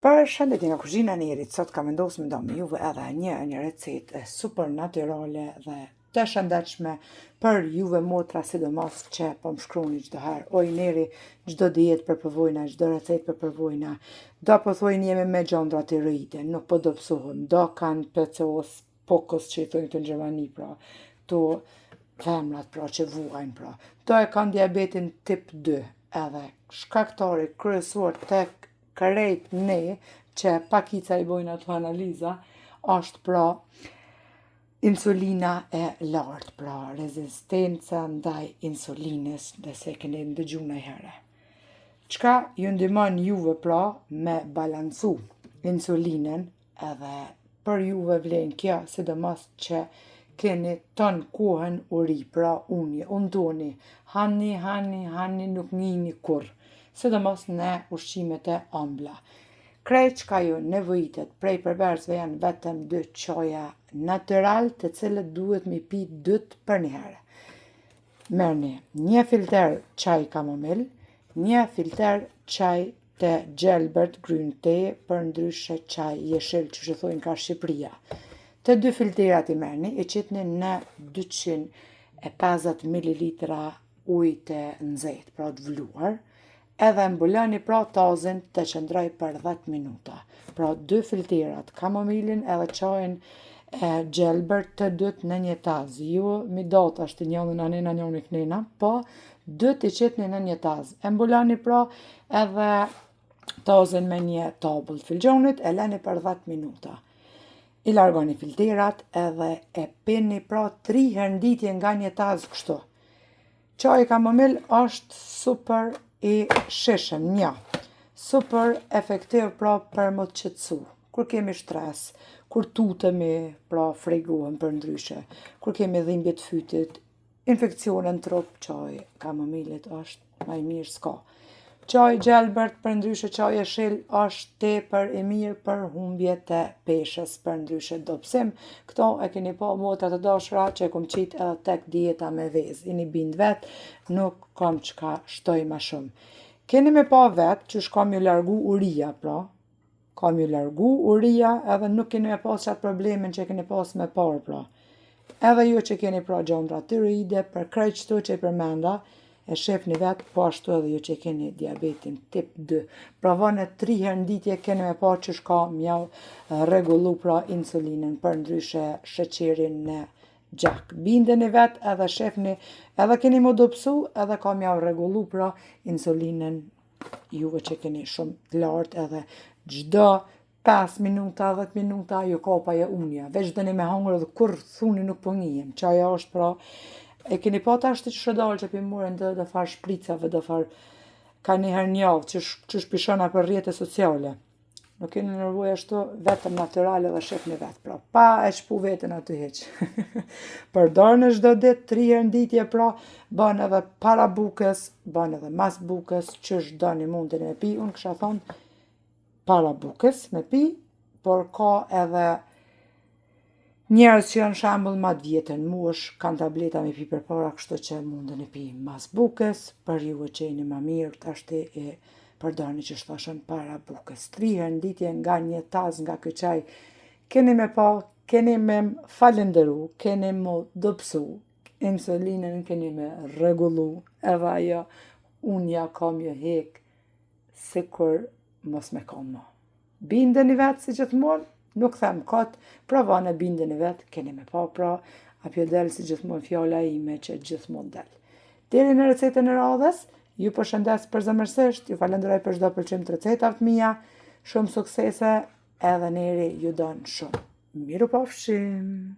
Për shëndetje nga kuzhina e njerit, sot kam vendosur me nda me juve edhe një recetë super natyrale dhe të shëndetshme për juve motra, sidomos që po më shkruani çdo herë. O i njeri, çdo dietë përprovojna, çdo recetë përprovojna. Do po thojnë jemi me gjandra tiroide, nuk po do psohem, do kanë PCOS, PCOS që i thojnë të në Gjermani pra, to femrat pra që vuajnë pra. Do e kanë diabetin tip 2, edhe shkaktari kryesor tek krejt ne që pakica i bojnë ato analiza, është pra insulina e lartë, pra rezistenca ndaj insulinës, dhe se keni ndëgju najhere. Qka ju ndihmon juve pra me balancu insulinën, edhe për juve vlen kjo, sidomos që keni ton kohën uri, pra unë doni, hani, nuk njini kur, sidomos në ushqimet e ëmbla. Krejt çka ju nevojitet prej përversve janë vetëm 2 qaja natyral, të cilët duhet mi pi 2 për një herë. Merrni 1 filter çaj kamomil, 1 filter çaj të gjelbërt green tea, për ndryshe çaj jeshil që thojnë ka Shqipëria. Të 2 filterat i merrni, i qitni në 250 ml ujë të nxehtë, pra të vluar, edhe mbuloni pra tazën të qëndroj për 10 minuta. Pra 2 filterat kamomilin edhe çajin e gjelbërt të 2 në një tazë. Ju mi data është njëllën anena njëllën knena, po 2 i qitni në një tazë. E mbuloni pra edhe tazën me një tabull të filxonit, e leni për 10 minuta. I largoni filterat edhe e pini pra 3 herë nditje nga një tazë kështu. Çaji kamomil është super i shishëm, super efektiv pra për më të qetësu. Kur kemi stres, kur tutemi, pra fregohem për ndryshe, kur kemi dhimbje të fytit, infekcione në trup, çaji kamomilit është më i mirë s'ka. Çaji gjelbërt për ndryshe çaji jeshil është tepër i mirë për humbje të peshës, për ndryshe dobësim. Këto e keni pa motra të dashura që e kom qit edhe tek dieta me vezë. I një bind vet, nuk kam çka shtoj ma shumë. Keni me pa vet që kam ju largu uria pra. Kam ju largu uria edhe nuk keni me pas qatë problemin që keni pas me parë pra. Edhe ju që keni pra gjandra tiroide, për krejt qëto që i përmenda, e shefni vetë, po ashtu edhe ju që keni diabetin tip 2. Provone 3 herë nditje keni me pa që shka mjau regullu pra insulinën, për ndryshe sheqerin në gjak. Bindeni vetë edhe shefni, edhe keni më dopsu, edhe ka mjau regullu pra insulinën juve që keni shumë të lartë, edhe gjdo 5 minuta, 10 minuta, ju kapa ja unja. Veç dëni me hangër edhe kur thuni nuk po njihem. Qaja është pra, e keni pa ta ashtë që shëdalë që pimurin dhe farë shpricave, dhe farë ka një her njavë që shpishona për rrjete sociale. Nuk keni nërvoj ashtu vetëm naturale dhe shef një vetë, pra pa e shpu vetën aty heqë. Përdor në çdo ditë 3 herë nditje pra, ban edhe para bukës, ban edhe mas bukës, që shdo një mundin me pi, unë kësha thonë para bukës me pi, por ka edhe njerëz që janë shembull ma të vjetën mosh, kanë tableta me pi përpara, kështu që mundën e pi mas bukës, për juve që jeni ma mirë, tashti e përdorni që shtoshën para bukës. 3 herë nditje nga një tazë nga ky çaj, keni me pa, keni me falenderu, keni me dobësu, insulinën keni me regullu, edhe ajo unë ja kam jo hek, sikur mos me kam ma. Bindeni vetë si gjithmonë, nuk them kot, provane bindeni vetë, keni me pa pra, apjo del si gjithmonë fjalla ime që gjithmonë del. Deri në recetën e radhës, ju përshëndes përzemërsisht, ju falenderoj për çdo pëlqim të recetave mia, shumë suksese, edhe neri ju don shumë. Miru pafshim!